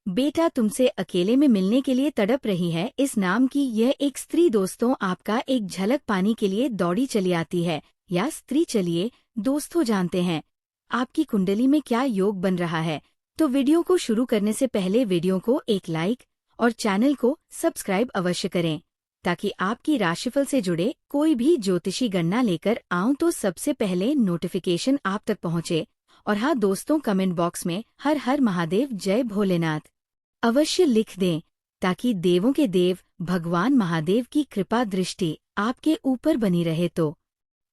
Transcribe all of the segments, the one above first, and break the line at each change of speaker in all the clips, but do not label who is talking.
बेटा तुमसे अकेले में मिलने के लिए तड़प रही है, इस नाम की यह एक स्त्री दोस्तों आपका एक झलक पाने के लिए दौड़ी चली आती है। या स्त्री चलिए दोस्तों जानते हैं आपकी कुंडली में क्या योग बन रहा है। तो वीडियो को शुरू करने से पहले वीडियो को एक लाइक और चैनल को सब्सक्राइब अवश्य करें, ताकि आपकी राशिफल से जुड़े कोई भी ज्योतिषी गणना लेकर आऊं तो सबसे पहले नोटिफिकेशन आप तक पहुंचे। और हाँ दोस्तों, कमेंट बॉक्स में हर हर महादेव जय भोलेनाथ अवश्य लिख दें, ताकि देवों के देव भगवान महादेव की कृपा दृष्टि आपके ऊपर बनी रहे। तो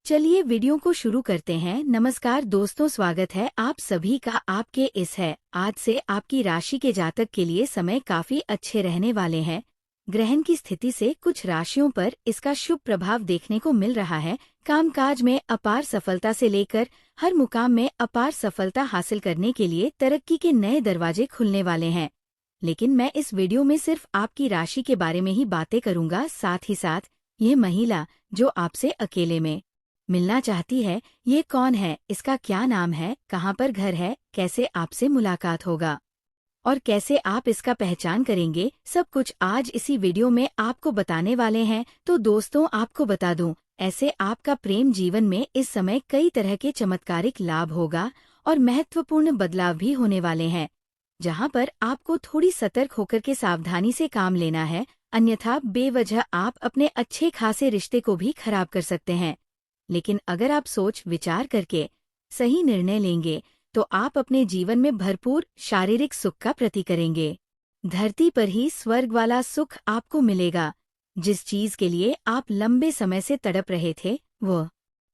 चलिए वीडियो को शुरू करते हैं। नमस्कार दोस्तों, स्वागत है आप सभी का आपके इस है। आज से आपकी राशि के जातक के लिए समय काफी अच्छे रहने वाले हैं। ग्रहण की स्थिति से कुछ राशियों पर इसका शुभ प्रभाव देखने को मिल रहा है। कामकाज में अपार सफलता से लेकर हर मुकाम में अपार सफलता हासिल करने के लिए तरक्की के नए दरवाजे खुलने वाले हैं। लेकिन मैं इस वीडियो में सिर्फ आपकी राशि के बारे में ही बातें करूंगा। साथ ही साथ ये महिला जो आपसे अकेले में मिलना चाहती है, ये कौन है, इसका क्या नाम है, कहाँ पर घर है, कैसे आपसे मुलाकात होगा और कैसे आप इसका पहचान करेंगे, सब कुछ आज इसी वीडियो में आपको बताने वाले हैं। तो दोस्तों आपको बता दूं, ऐसे आपका प्रेम जीवन में इस समय कई तरह के चमत्कारिक लाभ होगा और महत्वपूर्ण बदलाव भी होने वाले हैं, जहां पर आपको थोड़ी सतर्क होकर के सावधानी से काम लेना है, अन्यथा बेवजह आप अपने अच्छे खासे रिश्ते को भी खराब कर सकते हैं। लेकिन अगर आप सोच विचार करके सही निर्णय लेंगे तो आप अपने जीवन में भरपूर शारीरिक सुख का प्रति करेंगे। धरती पर ही स्वर्ग वाला सुख आपको मिलेगा। जिस चीज के लिए आप लंबे समय से तड़प रहे थे, वो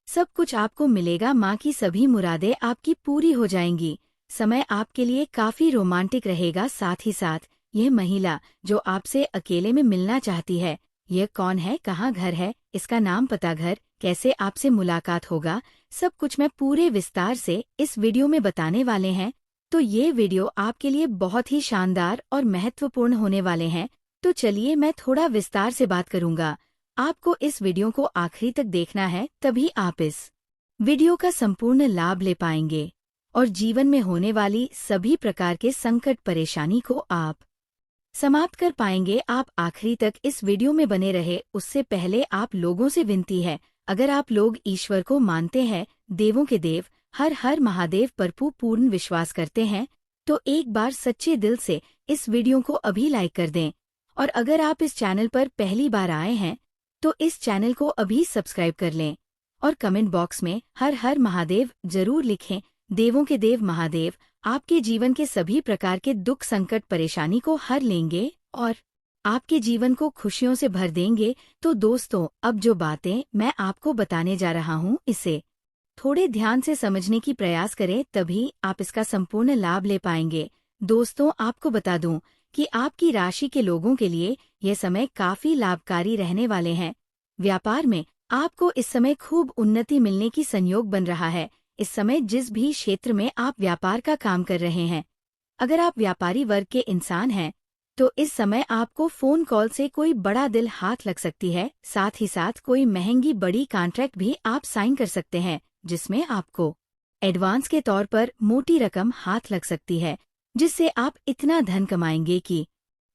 सब कुछ आपको मिलेगा। माँ की सभी मुरादें आपकी पूरी हो जाएंगी। समय आपके लिए काफी रोमांटिक रहेगा। साथ ही साथ यह महिला जो आपसे अकेले में मिलना चाहती है, यह कौन है, कहाँ घर है, इसका नाम पता, घर, कैसे आपसे मुलाकात होगा, सब कुछ मैं पूरे विस्तार से इस वीडियो में बताने वाले हैं। तो ये वीडियो आपके लिए बहुत ही शानदार और महत्वपूर्ण होने वाले हैं। तो चलिए मैं थोड़ा विस्तार से बात करूंगा। आपको इस वीडियो को आखिरी तक देखना है, तभी आप इस वीडियो का संपूर्ण लाभ ले पाएंगे और जीवन में होने वाली सभी प्रकार के संकट परेशानी को आप समाप्त कर पाएंगे। आप आखिरी तक इस वीडियो में बने रहे। उससे पहले आप लोगों से विनती है, अगर आप लोग ईश्वर को मानते हैं, देवों के देव हर हर महादेव पर पूर्ण विश्वास करते हैं, तो एक बार सच्चे दिल से इस वीडियो को अभी लाइक कर दें। और अगर आप इस चैनल पर पहली बार आए हैं तो इस चैनल को अभी सब्सक्राइब कर लें और कमेंट बॉक्स में हर हर महादेव जरूर लिखें। देवों के देव महादेव आपके जीवन के सभी प्रकार के दुख संकट परेशानी को हर लेंगे और आपके जीवन को खुशियों से भर देंगे। तो दोस्तों, अब जो बातें मैं आपको बताने जा रहा हूँ, इसे थोड़े ध्यान से समझने की प्रयास करें, तभी आप इसका संपूर्ण लाभ ले पाएंगे। दोस्तों आपको बता दूं कि आपकी राशि के लोगों के लिए यह समय काफी लाभकारी रहने वाले हैं। व्यापार में आपको इस समय खूब उन्नति मिलने की संयोग बन रहा है। इस समय जिस भी क्षेत्र में आप व्यापार का काम कर रहे हैं, अगर आप व्यापारी वर्ग के इंसान हैं, तो इस समय आपको फोन कॉल से कोई बड़ा दिल हाथ लग सकती है। साथ ही साथ कोई महंगी बड़ी कॉन्ट्रैक्ट भी आप साइन कर सकते हैं, जिसमें आपको एडवांस के तौर पर मोटी रकम हाथ लग सकती है, जिससे आप इतना धन कमाएंगे कि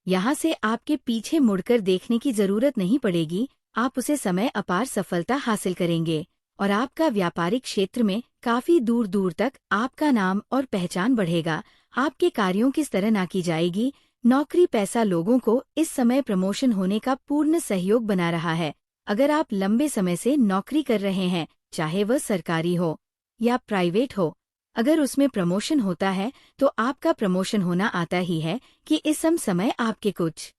यहाँ से आपके पीछे मुड़कर देखने की जरूरत नहीं पड़ेगी। आप उसे समय अपार सफलता हासिल करेंगे और आपका व्यापारिक क्षेत्र में काफी दूर दूर तक आपका नाम और पहचान बढ़ेगा। आपके कार्यों की सराहना की जाएगी। नौकरी पैसा लोगों को इस समय प्रमोशन होने का पूर्ण सहयोग बना रहा है। अगर आप लंबे समय से नौकरी कर रहे हैं, चाहे वह सरकारी हो या प्राइवेट हो, अगर उसमें प्रमोशन होता है तो आपका प्रमोशन होना आता ही है कि इस समय आपके कुछ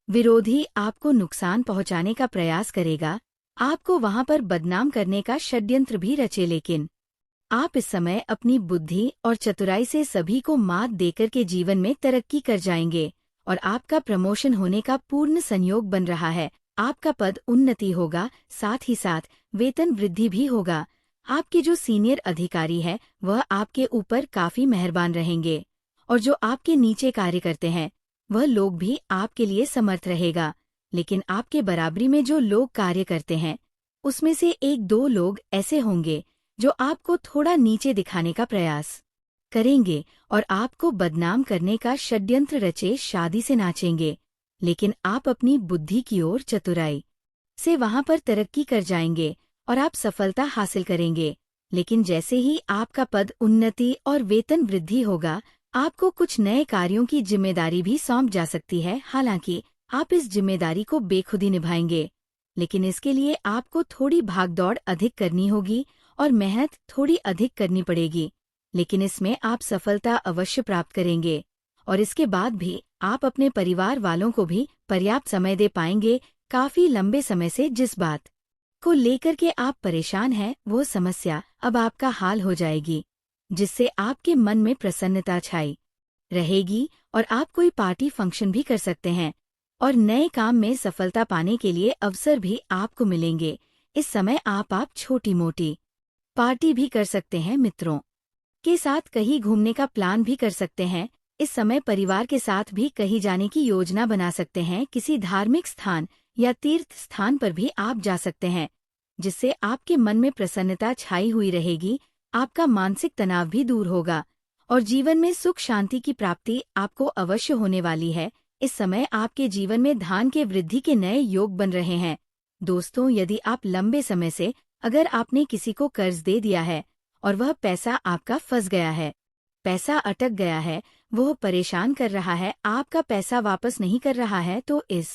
विरोधी आपको नुकसान पहुंचाने का प्रयास करेगा, आपको वहां पर बदनाम करने का षड्यंत्र भी रचे। लेकिन आप इस समय अपनी बुद्धि और चतुराई से सभी को मात देकर के जीवन में तरक्की कर जाएंगे और आपका प्रमोशन होने का पूर्ण संयोग बन रहा है। आपका पद उन्नति होगा, साथ ही साथ वेतन वृद्धि भी होगा। आपके जो सीनियर अधिकारी है वह आपके ऊपर काफी मेहरबान रहेंगे और जो आपके नीचे कार्य करते हैं वह लोग भी आपके लिए समर्थ रहेगा। लेकिन आपके बराबरी में जो लोग कार्य करते हैं, उसमें से एक दो लोग ऐसे होंगे जो आपको थोड़ा नीचे दिखाने का प्रयास करेंगे और आपको बदनाम करने का षड्यंत्र रचे शादी से नाचेंगे। लेकिन आप अपनी बुद्धि की ओर चतुराई से वहां पर तरक्की कर जाएंगे और आप सफलता हासिल करेंगे। लेकिन जैसे ही आपका पद उन्नति और वेतन वृद्धि होगा, आपको कुछ नए कार्यों की जिम्मेदारी भी सौंप जा सकती है। हालांकि आप इस जिम्मेदारी को बेखुदी निभाएंगे, लेकिन इसके लिए आपको थोड़ी भागदौड़ अधिक करनी होगी और मेहनत थोड़ी अधिक करनी पड़ेगी। लेकिन इसमें आप सफलता अवश्य प्राप्त करेंगे और इसके बाद भी आप अपने परिवार वालों को भी पर्याप्त समय दे पाएंगे। काफी लंबे समय से जिस बात को लेकर के आप परेशान हैं, वो समस्या अब आपका हाल हो जाएगी, जिससे आपके मन में प्रसन्नता छाई रहेगी और आप कोई पार्टी फंक्शन भी कर सकते हैं और नए काम में सफलता पाने के लिए अवसर भी आपको मिलेंगे। इस समय आप छोटी मोटी पार्टी भी कर सकते हैं, मित्रों के साथ कहीं घूमने का प्लान भी कर सकते हैं। इस समय परिवार के साथ भी कहीं जाने की योजना बना सकते हैं। किसी धार्मिक स्थान या तीर्थ स्थान पर भी आप जा सकते हैं, जिससे आपके मन में प्रसन्नता छाई हुई रहेगी। आपका मानसिक तनाव भी दूर होगा और जीवन में सुख शांति की प्राप्ति आपको अवश्य होने वाली है। इस समय आपके जीवन में धन के वृद्धि के नए योग बन रहे हैं। दोस्तों, यदि आप लंबे समय से अगर आपने किसी को कर्ज दे दिया है और वह पैसा आपका फंस गया है, पैसा अटक गया है, वह परेशान कर रहा है, आपका पैसा वापस नहीं कर रहा है, तो इस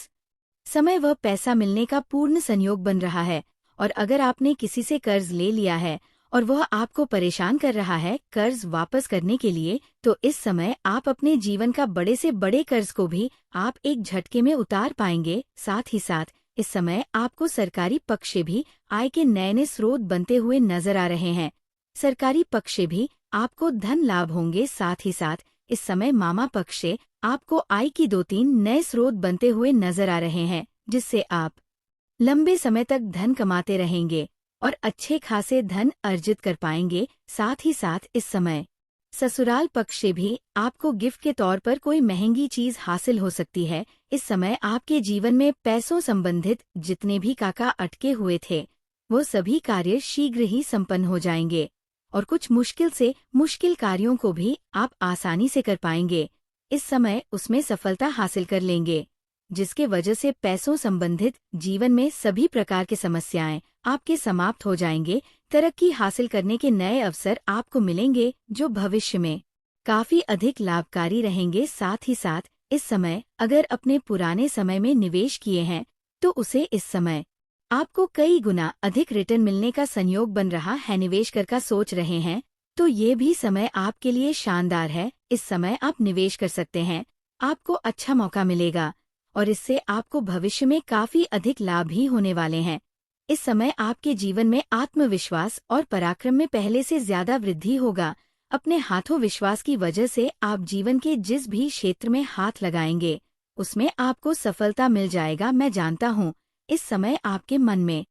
समय वह पैसा मिलने का पूर्ण संयोग बन रहा है। और अगर आपने किसी से कर्ज ले लिया है और वह आपको परेशान कर रहा है कर्ज वापस करने के लिए, तो इस समय आप अपने जीवन का बड़े से बड़े कर्ज को भी आप एक झटके में उतार पाएंगे। साथ ही साथ इस समय आपको सरकारी पक्ष से भी आय के नए नए स्रोत बनते हुए नजर आ रहे हैं। सरकारी पक्ष से भी आपको धन लाभ होंगे। साथ ही साथ इस समय मामा पक्ष से आपको आय की 2-3 नए स्रोत बनते हुए नजर आ रहे हैं, जिससे आप लंबे समय तक धन कमाते रहेंगे और अच्छे खासे धन अर्जित कर पाएंगे। साथ ही साथ इस समय ससुराल पक्ष से भी आपको गिफ्ट के तौर पर कोई महंगी चीज हासिल हो सकती है। इस समय आपके जीवन में पैसों संबंधित जितने भी काका अटके हुए थे, वो सभी कार्य शीघ्र ही संपन्न हो जाएंगे और कुछ मुश्किल से मुश्किल कार्यों को भी आप आसानी से कर पाएंगे। इस समय उसमें सफलता हासिल कर लेंगे, जिसके वजह से पैसों संबंधित जीवन में सभी प्रकार की समस्याएं आपके समाप्त हो जाएंगे। तरक्की हासिल करने के नए अवसर आपको मिलेंगे, जो भविष्य में काफी अधिक लाभकारी रहेंगे। साथ ही साथ इस समय अगर अपने पुराने समय में निवेश किए हैं, तो उसे इस समय आपको कई गुना अधिक रिटर्न मिलने का संयोग बन रहा है। निवेश कर सोच रहे हैं, तो ये भी समय आपके लिए शानदार है। इस समय आप निवेश कर सकते हैं, आपको अच्छा मौका मिलेगा और इससे आपको भविष्य में काफी अधिक लाभ भी होने वाले हैं। इस समय आपके जीवन में आत्मविश्वास और पराक्रम में पहले से ज्यादा वृद्धि होगा। अपने हाथों विश्वास की वजह से आप जीवन के जिस भी क्षेत्र में हाथ लगाएंगे, उसमें आपको सफलता मिल जाएगा। मैं जानता हूँ इस समय आपके मन में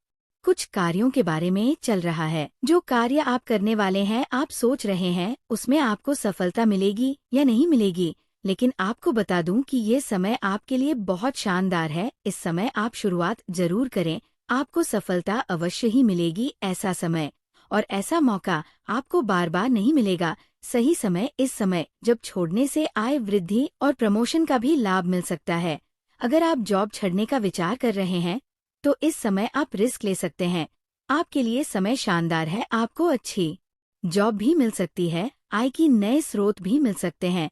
कुछ कार्यों के बारे में चल रहा है। जो कार्य आप करने वाले हैं, आप सोच रहे हैं उसमें आपको सफलता मिलेगी या नहीं मिलेगी, लेकिन आपको बता दूं कि ये समय आपके लिए बहुत शानदार है। इस समय आप शुरुआत जरूर करें, आपको सफलता अवश्य ही मिलेगी। ऐसा समय और ऐसा मौका आपको बार बार नहीं मिलेगा। सही समय इस समय जब छोड़ने से आय वृद्धि और प्रमोशन का भी लाभ मिल सकता है। अगर आप जॉब छोड़ने का विचार कर रहे हैं, तो इस समय आप रिस्क ले सकते हैं। आपके लिए समय शानदार है, आपको अच्छी जॉब भी मिल सकती है, आय की नए स्रोत भी मिल सकते हैं,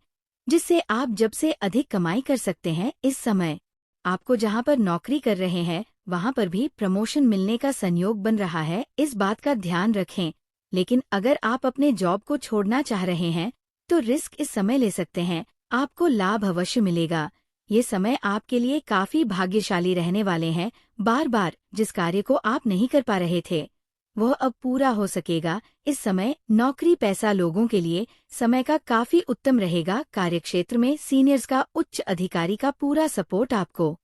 जिससे आप जब से अधिक कमाई कर सकते हैं। इस समय आपको जहां पर नौकरी कर रहे हैं, वहां पर भी प्रमोशन मिलने का संयोग बन रहा है। इस बात का ध्यान रखें। लेकिन अगर आप अपने जॉब को छोड़ना चाह रहे हैं, तो रिस्क इस समय ले सकते हैं, आपको लाभ अवश्य मिलेगा। ये समय आपके लिए काफी भाग्यशाली रहने वाले हैं। बार बार जिस कार्य को आप नहीं कर पा रहे थे, वह अब पूरा हो सकेगा। इस समय नौकरी पैसा लोगों के लिए समय का काफी उत्तम रहेगा। कार्यक्षेत्र में सीनियर्स का उच्च अधिकारी का पूरा सपोर्ट आपको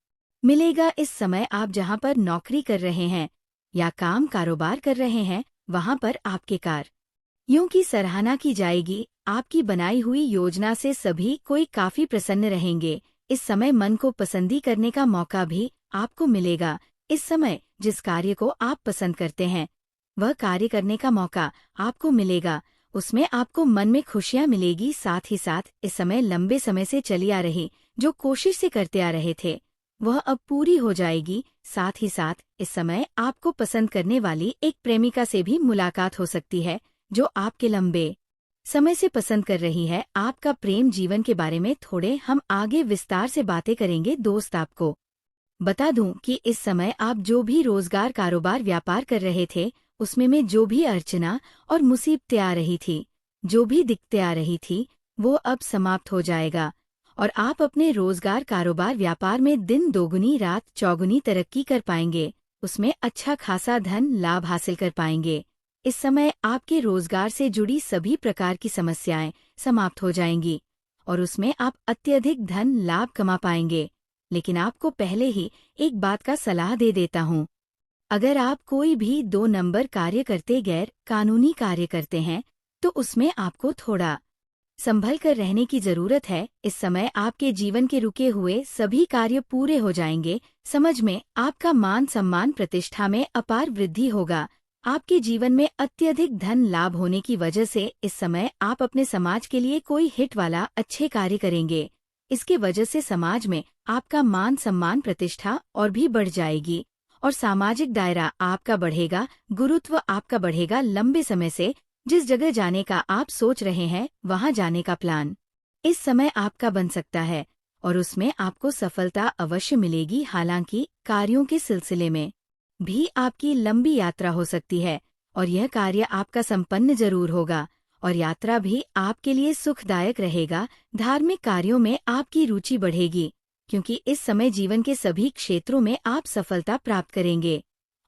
मिलेगा। इस समय आप जहां पर नौकरी कर रहे हैं या काम कारोबार कर रहे हैं, वहां पर आपके कार्यों की सराहना की जाएगी। आपकी बनाई हुई योजना से सभी कोई काफी प्रसन्न रहेंगे। इस समय मन को पसंदी करने का मौका भी आपको मिलेगा। इस समय जिस कार्य को आप पसंद करते हैं, वह कार्य करने का मौका आपको मिलेगा। उसमें आपको मन में खुशियां मिलेगी। साथ ही साथ इस समय लंबे समय से चली आ रही जो कोशिश से करते आ रहे थे वह अब पूरी हो जाएगी। साथ ही साथ इस समय आपको पसंद करने वाली एक प्रेमिका से भी मुलाकात हो सकती है जो आपके लंबे समय से पसंद कर रही है। आपका प्रेम जीवन के बारे में थोड़े हम आगे विस्तार से बातें करेंगे। दोस्त, आपको बता दूं कि इस समय आप जो भी रोजगार, कारोबार, व्यापार कर रहे थे उसमें में जो भी अर्चना और मुसीबतें आ रही थी, जो भी दिक्कतें आ रही थी, वो अब समाप्त हो जाएगा और आप अपने रोजगार, कारोबार, व्यापार में दिन दोगुनी रात चौगुनी तरक्की कर पाएंगे। उसमें अच्छा खासा धन लाभ हासिल कर पाएंगे। इस समय आपके रोजगार से जुड़ी सभी प्रकार की समस्याएं समाप्त हो जाएंगी और उसमें आप अत्यधिक धन लाभ कमा पाएंगे। लेकिन आपको पहले ही एक बात का सलाह दे देता हूँ। अगर आप कोई भी 2 नंबर कार्य करते, गैर कानूनी कार्य करते हैं तो उसमें आपको थोड़ा संभल कर रहने की जरूरत है। इस समय आपके जीवन के रुके हुए सभी कार्य पूरे हो जाएंगे। समझ में आपका मान सम्मान प्रतिष्ठा में अपार वृद्धि होगा। आपके जीवन में अत्यधिक धन लाभ होने की वजह से इस समय आप अपने समाज के लिए कोई हिट वाला अच्छे कार्य करेंगे। इसके वजह से समाज में आपका मान सम्मान प्रतिष्ठा और भी बढ़ जाएगी और सामाजिक दायरा आपका बढ़ेगा, गुरुत्व आपका बढ़ेगा। लंबे समय से जिस जगह जाने का आप सोच रहे हैं वहां जाने का प्लान इस समय आपका बन सकता है और उसमें आपको सफलता अवश्य मिलेगी। हालांकि कार्यों के सिलसिले में भी आपकी लंबी यात्रा हो सकती है और यह कार्य आपका संपन्न जरूर होगा और यात्रा भी आपके लिए सुखदायक रहेगा। धार्मिक कार्यों में आपकी रुचि बढ़ेगी क्योंकि इस समय जीवन के सभी क्षेत्रों में आप सफलता प्राप्त करेंगे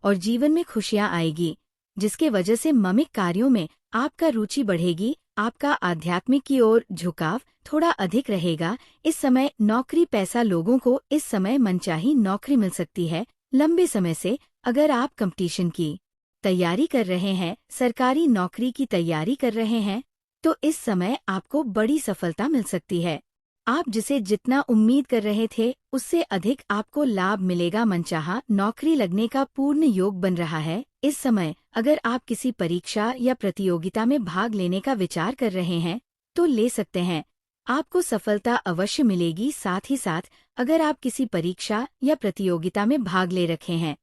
और जीवन में खुशियां आएगी, जिसके वजह से मामिक कार्यों में आपका रुचि बढ़ेगी। आपका आध्यात्मिक की ओर झुकाव थोड़ा अधिक रहेगा। इस समय नौकरी पैसा, लोगों को इस समय मनचाही नौकरी मिल सकती है। लंबे समय से अगर आप कंपटीशन की तैयारी कर रहे हैं, सरकारी नौकरी की तैयारी कर रहे हैं, तो इस समय आपको बड़ी सफलता मिल सकती है। आप जिसे जितना उम्मीद कर रहे थे उससे अधिक आपको लाभ मिलेगा। मनचाहा नौकरी लगने का पूर्ण योग बन रहा है। इस समय अगर आप किसी परीक्षा या प्रतियोगिता में भाग लेने का विचार कर रहे हैं तो ले सकते हैं, आपको सफलता अवश्य मिलेगी। साथ ही साथ अगर आप किसी परीक्षा या प्रतियोगिता में भाग ले रखे हैं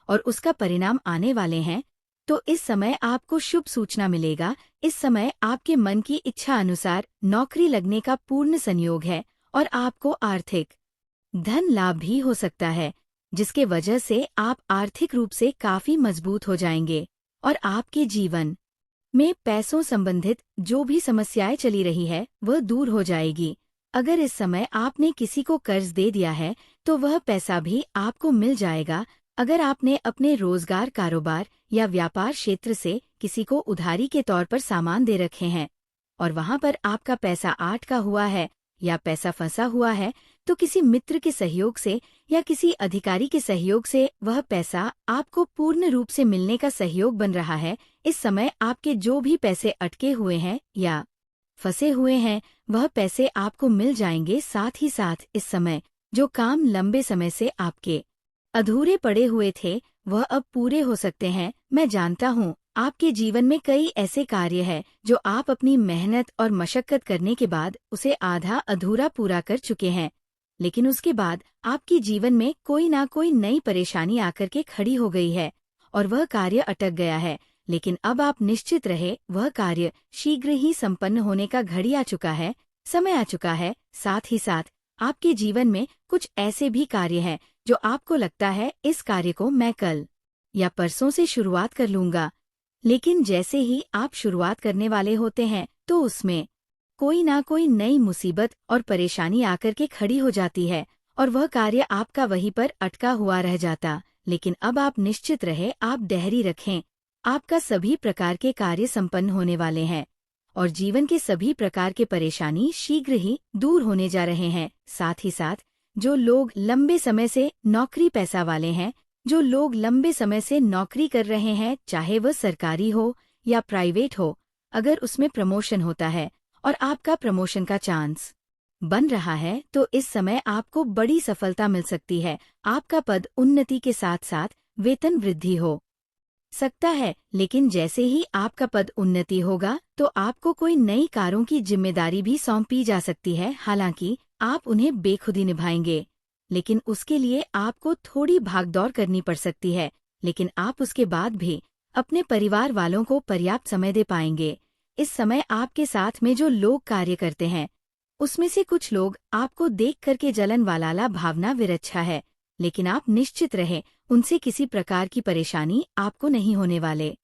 और उसका परिणाम आने वाले हैं तो इस समय आपको शुभ सूचना मिलेगा। इस समय आपके मन की इच्छा अनुसार नौकरी लगने का पूर्ण संयोग है और आपको आर्थिक धन लाभ भी हो सकता है, जिसके वजह से आप आर्थिक रूप से काफी मजबूत हो जाएंगे और आपके जीवन में पैसों संबंधित जो भी समस्याएं चली रही है वह दूर हो जाएगी। अगर इस समय आपने किसी को कर्ज दे दिया है तो वह पैसा भी आपको मिल जाएगा। अगर आपने अपने रोजगार, कारोबार या व्यापार क्षेत्र से किसी को उधारी के तौर पर सामान दे रखे हैं और वहां पर आपका पैसा 8 का हुआ है या पैसा फंसा हुआ है, तो किसी मित्र के सहयोग से या किसी अधिकारी के सहयोग से वह पैसा आपको पूर्ण रूप से मिलने का सहयोग बन रहा है। इस समय आपके जो भी पैसे अटके हुए हैं या फंसे हुए हैं वह पैसे आपको मिल जाएंगे। साथ ही साथ इस समय जो काम लंबे समय से आपके अधूरे पड़े हुए थे वह अब पूरे हो सकते हैं। मैं जानता हूँ आपके जीवन में कई ऐसे कार्य हैं जो आप अपनी मेहनत और मशक्कत करने के बाद उसे आधा अधूरा पूरा कर चुके हैं, लेकिन उसके बाद आपके जीवन में कोई ना कोई नई परेशानी आकर के खड़ी हो गई है और वह कार्य अटक गया है। लेकिन अब आप निश्चित रहे, वह कार्य शीघ्र ही संपन्न होने का घड़ी आ चुका है, समय आ चुका है। साथ ही साथ आपके जीवन में कुछ ऐसे भी कार्य हैं जो आपको लगता है इस कार्य को मैं कल या परसों से शुरुआत कर लूंगा, लेकिन जैसे ही आप शुरुआत करने वाले होते हैं तो उसमें कोई ना कोई नई मुसीबत और परेशानी आकर के खड़ी हो जाती है और वह कार्य आपका वहीं पर अटका हुआ रह जाता। लेकिन अब आप निश्चित रहे, आप धैर्य रखें, आपका सभी प्रकार के कार्य संपन्न होने वाले हैं और जीवन के सभी प्रकार के परेशानी शीघ्र ही दूर होने जा रहे हैं। साथ ही साथ जो लोग लंबे समय से नौकरी पैसा वाले हैं, जो लोग लंबे समय से नौकरी कर रहे हैं, चाहे वह सरकारी हो या प्राइवेट हो, अगर उसमें प्रमोशन होता है और आपका प्रमोशन का चांस बन रहा है तो इस समय आपको बड़ी सफलता मिल सकती है। आपका पद उन्नति के साथ साथ वेतन वृद्धि हो सकता है, लेकिन जैसे ही आपका पद उन्नति होगा तो आपको कोई नई कारों की जिम्मेदारी भी सौंपी जा सकती है। हालांकि आप उन्हें बेखुदी निभाएंगे, लेकिन उसके लिए आपको थोड़ी भागदौड़ करनी पड़ सकती है, लेकिन आप उसके बाद भी अपने परिवार वालों को पर्याप्त समय दे पाएंगे। इस समय आपके साथ में जो लोग कार्य करते हैं उसमें से कुछ लोग आपको देख करके जलन वाला भावना विरच्छा है, लेकिन आप निश्चित रहे उनसे किसी प्रकार की परेशानी आपको नहीं होने वाले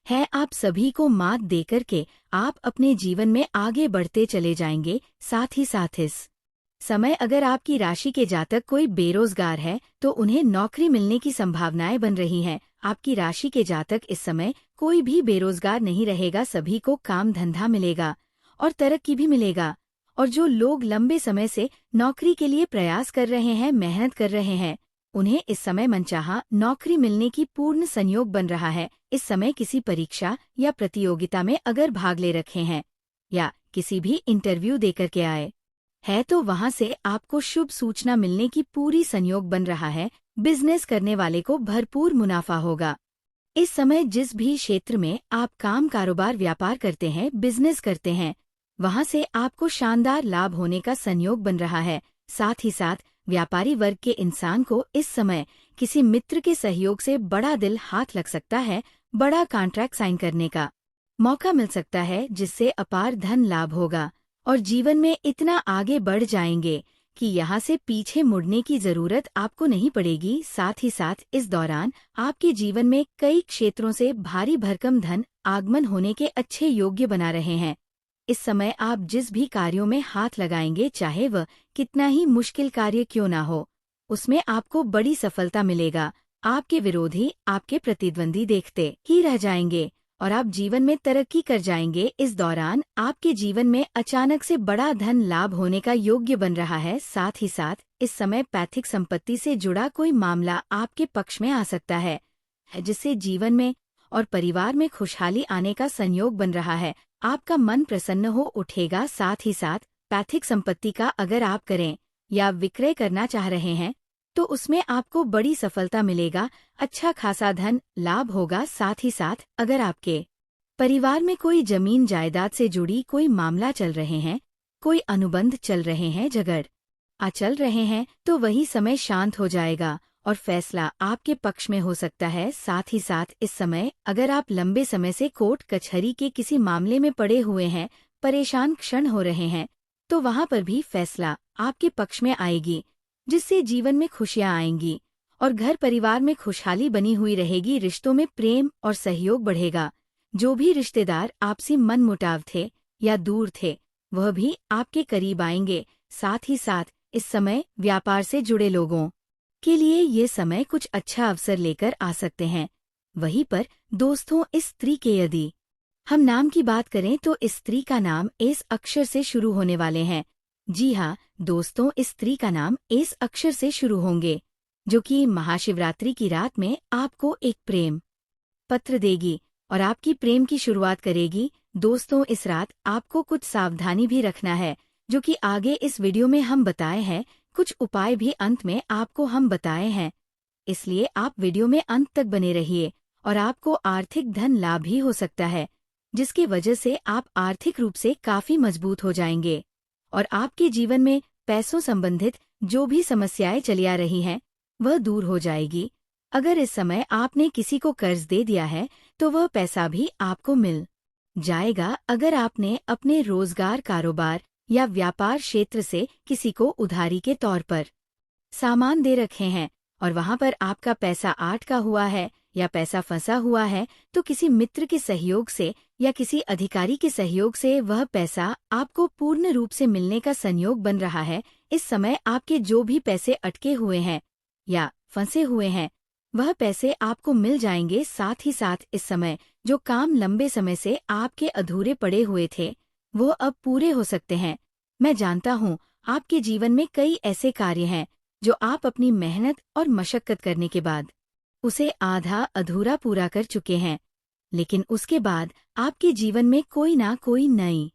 है। आप सभी को मात देकर के आप अपने जीवन में आगे बढ़ते चले जाएंगे। साथ ही साथ इस समय अगर आपकी राशि के जातक कोई बेरोजगार है तो उन्हें नौकरी मिलने की संभावनाएं बन रही हैं। आपकी राशि के जातक इस समय कोई भी बेरोजगार नहीं रहेगा, सभी को काम धंधा मिलेगा और तरक्की भी मिलेगा। और जो लोग लंबे समय से नौकरी के लिए प्रयास कर रहे हैं, मेहनत कर रहे हैं, उन्हें इस समय मनचाहा नौकरी मिलने की पूर्ण संयोग बन रहा है। इस समय किसी परीक्षा या प्रतियोगिता में अगर भाग ले रखे हैं या किसी भी इंटरव्यू देकर के आए है तो वहां से आपको शुभ सूचना मिलने की पूरी संयोग बन रहा है। बिजनेस करने वाले को भरपूर मुनाफा होगा। इस समय जिस भी क्षेत्र में आप काम, कारोबार, व्यापार करते हैं, बिजनेस करते हैं, वहां से आपको शानदार लाभ होने का संयोग बन रहा है। साथ ही साथ व्यापारी वर्ग के इंसान को इस समय किसी मित्र के सहयोग से बड़ा दिल हाथ लग सकता है, बड़ा कॉन्ट्रैक्ट साइन करने का मौका मिल सकता है, जिससे अपार धन लाभ होगा और जीवन में इतना आगे बढ़ जाएंगे कि यहाँ से पीछे मुड़ने की जरूरत आपको नहीं पड़ेगी। साथ ही साथ इस दौरान आपके जीवन में कई क्षेत्रों से भारी भरकम धन आगमन होने के अच्छे योग्य बना रहे हैं। इस समय आप जिस भी कार्यों में हाथ लगाएंगे, चाहे वह कितना ही मुश्किल कार्य क्यों ना हो, उसमें आपको बड़ी सफलता मिलेगा। आपके विरोधी, आपके प्रतिद्वंदी देखते ही रह जाएंगे और आप जीवन में तरक्की कर जाएंगे। इस दौरान आपके जीवन में अचानक से बड़ा धन लाभ होने का योग्य बन रहा है। साथ ही साथ इस समय पैतृक संपत्ति से जुड़ा कोई मामला आपके पक्ष में आ सकता है, जिससे जीवन में और परिवार में खुशहाली आने का संयोग बन रहा है। आपका मन प्रसन्न हो उठेगा। साथ ही साथ पैतृक संपत्ति का अगर आप करें या विक्रय करना चाह रहे हैं तो उसमें आपको बड़ी सफलता मिलेगा, अच्छा खासा धन लाभ होगा। साथ ही साथ अगर आपके परिवार में कोई जमीन जायदाद से जुड़ी कोई मामला चल रहे हैं, कोई अनुबंध चल रहे हैं, झगड़ चल रहे हैं, तो वही समय शांत हो जाएगा और फैसला आपके पक्ष में हो सकता है। साथ ही साथ इस समय अगर आप लंबे समय से कोर्ट कचहरी के किसी मामले में पड़े हुए हैं, परेशान क्षण हो रहे हैं, तो वहां पर भी फैसला आपके पक्ष में आएगी, जिससे जीवन में खुशियां आएंगी और घर परिवार में खुशहाली बनी हुई रहेगी। रिश्तों में प्रेम और सहयोग बढ़ेगा। जो भी रिश्तेदार आपसी मनमुटाव थे या दूर थे, वह भी आपके करीब आएंगे। साथ ही साथ इस समय व्यापार से जुड़े लोगों के लिए ये समय कुछ अच्छा अवसर लेकर आ सकते हैं। वहीं पर दोस्तों, इस स्त्री के यदि हम नाम की बात करें तो इस स्त्री का नाम एस अक्षर से शुरू होने वाले हैं। जी हाँ दोस्तों, इस स्त्री का नाम एस अक्षर से शुरू होंगे, जो कि महाशिवरात्रि की रात में आपको एक प्रेम पत्र देगी और आपकी प्रेम की शुरुआत करेगी। दोस्तों, इस रात आपको कुछ सावधानी भी रखना है, जो कि आगे इस वीडियो में हम बताए हैं। कुछ उपाय भी अंत में आपको हम बताए हैं, इसलिए आप वीडियो में अंत तक बने रहिए और आपको आर्थिक धन लाभ भी हो सकता है, जिसकी वजह से आप आर्थिक रूप से काफी मजबूत हो जाएंगे और आपके जीवन में पैसों संबंधित जो भी समस्याएं चली आ रही हैं, वह दूर हो जाएगी। अगर इस समय आपने किसी को कर्ज दे दिया है तो वह पैसा भी आपको मिल जाएगा। अगर आपने अपने रोजगार, कारोबार या व्यापार क्षेत्र से किसी को उधारी के तौर पर सामान दे रखे हैं और वहां पर आपका पैसा अटका हुआ है या पैसा फंसा हुआ है, तो किसी मित्र के सहयोग से या किसी अधिकारी के सहयोग से वह पैसा आपको पूर्ण रूप से मिलने का संयोग बन रहा है। इस समय आपके जो भी पैसे अटके हुए हैं या फंसे हुए हैं, वह पैसे आपको मिल जाएंगे। साथ ही साथ इस समय जो काम लंबे समय से आपके अधूरे पड़े हुए थे, वो अब पूरे हो सकते हैं। मैं जानता हूँ आपके जीवन में कई ऐसे कार्य हैं जो आप अपनी मेहनत और मशक्कत करने के बाद उसे आधा अधूरा पूरा कर चुके हैं, लेकिन उसके बाद आपके जीवन में कोई ना कोई नई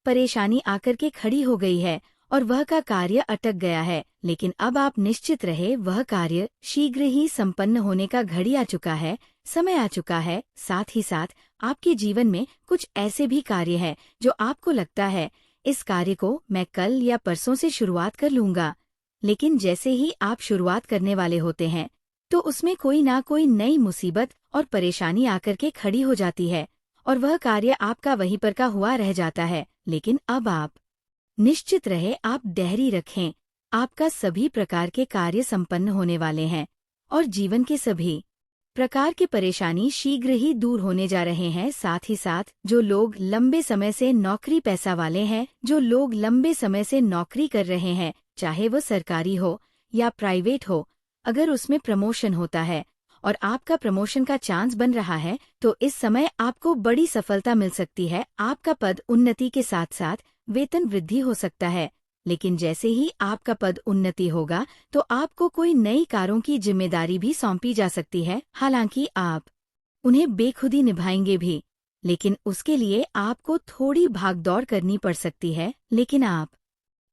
परेशानी आकर के खड़ी हो गई है और वह का कार्य अटक गया है। लेकिन अब आप निश्चित रहे, वह कार्य शीघ्र ही संपन्न होने का घड़ी आ चुका है। समय आ चुका है। साथ ही साथ आपके जीवन में कुछ ऐसे भी कार्य हैं जो आपको लगता है इस कार्य को मैं कल या परसों से शुरुआत कर लूंगा, लेकिन जैसे ही आप शुरुआत करने वाले होते हैं तो उसमें कोई ना कोई नई मुसीबत और परेशानी आकर के खड़ी हो जाती है और वह कार्य आपका वहीं पर का हुआ रह जाता है। लेकिन अब आप निश्चित रहे, आप धैर्य रखें, आपका सभी प्रकार के कार्य संपन्न होने वाले हैं और जीवन के सभी प्रकार की परेशानी शीघ्र ही दूर होने जा रहे हैं। साथ ही साथ जो लोग लंबे समय से नौकरी पैसा वाले हैं, जो लोग लंबे समय से नौकरी कर रहे हैं, चाहे वो सरकारी हो या प्राइवेट हो, अगर उसमें प्रमोशन होता है और आपका प्रमोशन का चांस बन रहा है तो इस समय आपको बड़ी सफलता मिल सकती है। आपका पद उन्नति के साथ साथ वेतन वृद्धि हो सकता है। लेकिन जैसे ही आपका पद उन्नति होगा तो आपको कोई नई कारों की जिम्मेदारी भी सौंपी जा सकती है। हालांकि आप उन्हें बेखुदी निभाएंगे भी, लेकिन उसके लिए आपको थोड़ी भागदौड़ करनी पड़ सकती है। लेकिन आप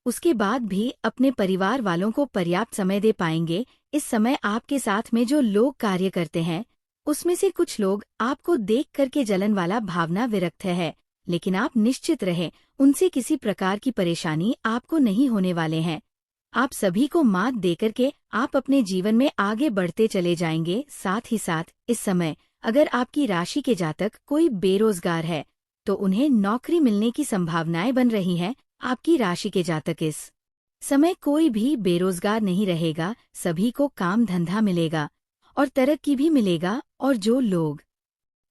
उसके बाद भी अपने परिवार वालों को पर्याप्त समय दे पाएंगे। इस समय आपके साथ में जो लोग कार्य करते हैं उसमें से कुछ लोग आपको देख करके जलन वाला भावना विरक्त है, लेकिन आप निश्चित रहें, उनसे किसी प्रकार की परेशानी आपको नहीं होने वाले हैं। आप सभी को मात देकर के आप अपने जीवन में आगे बढ़ते चले जाएंगे। साथ ही साथ इस समय अगर आपकी राशि के जातक कोई बेरोजगार है तो उन्हें नौकरी मिलने की संभावनाएं बन रही हैं। आपकी राशि के जातक इस समय कोई भी बेरोजगार नहीं रहेगा, सभी को काम धंधा मिलेगा और तरक्की भी मिलेगा। और जो लोग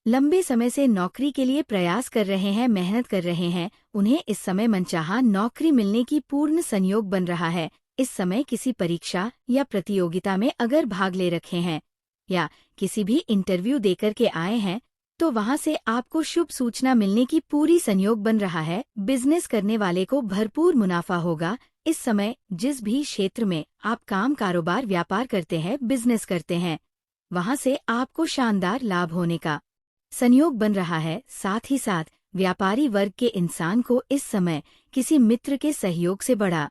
लंबे समय से नौकरी के लिए प्रयास कर रहे हैं, मेहनत कर रहे हैं, उन्हें इस समय मनचाहा नौकरी मिलने की पूर्ण संयोग बन रहा है। इस समय किसी परीक्षा या प्रतियोगिता में अगर भाग ले रखे हैं या किसी भी इंटरव्यू देकर के आए हैं तो वहां से आपको शुभ सूचना मिलने की पूरी संयोग बन रहा है। बिजनेस करने वाले को भरपूर मुनाफा होगा। इस समय जिस भी क्षेत्र में आप काम, कारोबार, व्यापार करते हैं, बिजनेस करते हैं, वहां से आपको शानदार लाभ होने का संयोग बन रहा है। साथ ही साथ व्यापारी वर्ग के इंसान को इस समय किसी मित्र के सहयोग से बड़ा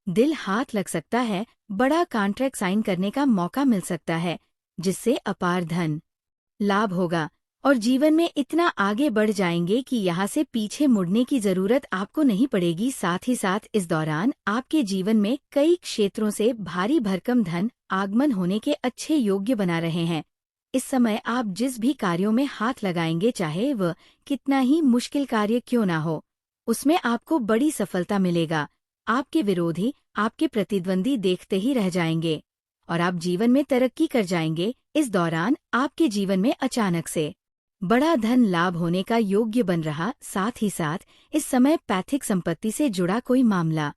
दिल हाथ लग सकता है, बड़ा कॉन्ट्रैक्ट साइन करने का मौका मिल सकता है, जिससे अपार धन लाभ होगा और जीवन में इतना आगे बढ़ जाएंगे कि यहाँ से पीछे मुड़ने की जरूरत आपको नहीं पड़ेगी। साथ ही साथ इस दौरान आपके जीवन में कई क्षेत्रों से भारी भरकम धन आगमन होने के अच्छे योग्य बना रहे हैं। इस समय आप जिस भी कार्यों में हाथ लगाएंगे, चाहे वह कितना ही मुश्किल कार्य क्यों ना हो, उसमें आपको बड़ी सफलता मिलेगा। आपके विरोधी, आपके प्रतिद्वंदी देखते ही रह जाएंगे और आप जीवन में तरक्की कर जाएंगे। इस दौरान आपके जीवन में अचानक से बड़ा धन लाभ होने का योग्य बन रहा। साथ ही साथ इस समय पैतृक संपत्ति से जुड़ा कोई मामला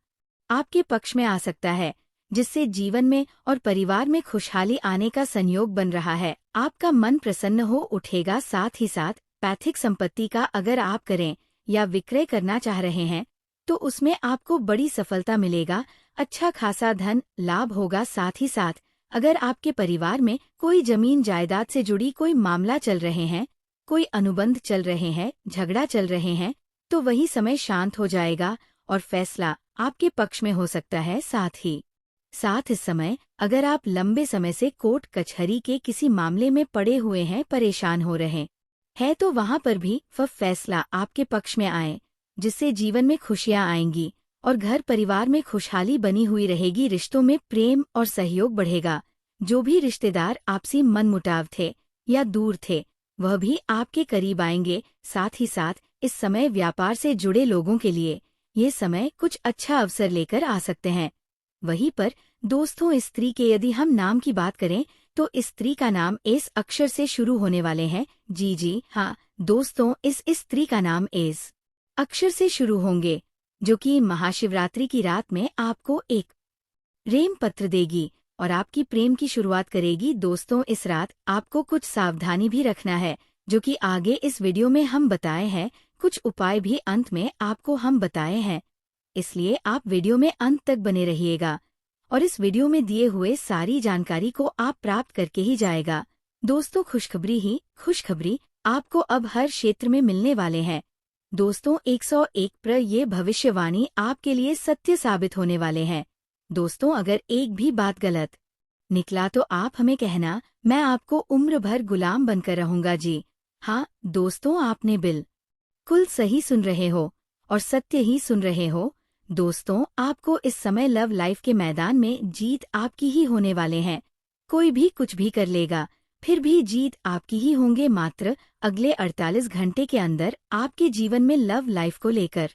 आपके पक्ष में आ सकता है, जिससे जीवन में और परिवार में खुशहाली आने का संयोग बन रहा है। आपका मन प्रसन्न हो उठेगा। साथ ही साथ पैतृक संपत्ति का अगर आप करें या विक्रय करना चाह रहे हैं तो उसमें आपको बड़ी सफलता मिलेगा, अच्छा खासा धन लाभ होगा। साथ ही साथ अगर आपके परिवार में कोई जमीन जायदाद से जुड़ी कोई मामला चल रहे हैं, कोई अनुबंध चल रहे हैं, झगड़ा चल रहे हैं, तो वही समय शांत हो जाएगा और फैसला आपके पक्ष में हो सकता है। साथ ही साथ इस समय अगर आप लंबे समय से कोर्ट कचहरी के किसी मामले में पड़े हुए हैं, परेशान हो रहे हैं, तो वहां पर भी वह फैसला आपके पक्ष में आए, जिससे जीवन में खुशियां आएंगी और घर परिवार में खुशहाली बनी हुई रहेगी। रिश्तों में प्रेम और सहयोग बढ़ेगा। जो भी रिश्तेदार आपसी मनमुटाव थे या दूर थे, वह भी आपके करीब आएंगे। साथ ही साथ इस समय व्यापार से जुड़े लोगों के लिए ये समय कुछ अच्छा अवसर लेकर आ सकते हैं। वहीं पर दोस्तों, स्त्री के यदि हम नाम की बात करें तो स्त्री का नाम एस अक्षर से शुरू होने वाले हैं। जी हाँ दोस्तों, इस स्त्री का नाम एस अक्षर से शुरू होंगे, जो कि महाशिवरात्रि की रात में आपको एक प्रेम पत्र देगी और आपकी प्रेम की शुरुआत करेगी। दोस्तों, इस रात आपको कुछ सावधानी भी रखना है, जो कि आगे इस वीडियो में हम बताए हैं। कुछ उपाय भी अंत में आपको हम बताए हैं, इसलिए आप वीडियो में अंत तक बने रहिएगा और इस वीडियो में दिए हुए सारी जानकारी को आप प्राप्त करके ही जाएगा। दोस्तों, खुशखबरी ही खुशखबरी आपको अब हर क्षेत्र में मिलने वाले हैं। दोस्तों, 101 ये भविष्यवाणी आपके लिए सत्य साबित होने वाले हैं। दोस्तों, अगर एक भी बात गलत निकला तो आप हमें कहना, मैं आपको उम्र भर गुलाम बनकर रहूंगा जी। हाँ दोस्तों, आपने बिल्कुल सही सुन रहे हो और सत्य ही सुन रहे हो। दोस्तों, आपको इस समय लव लाइफ के मैदान में जीत आपकी ही होने वाले हैं। कोई भी कुछ भी कर लेगा, फिर भी जीत आपकी ही होंगे। मात्र अगले 48 घंटे के अंदर आपके जीवन में लव लाइफ को लेकर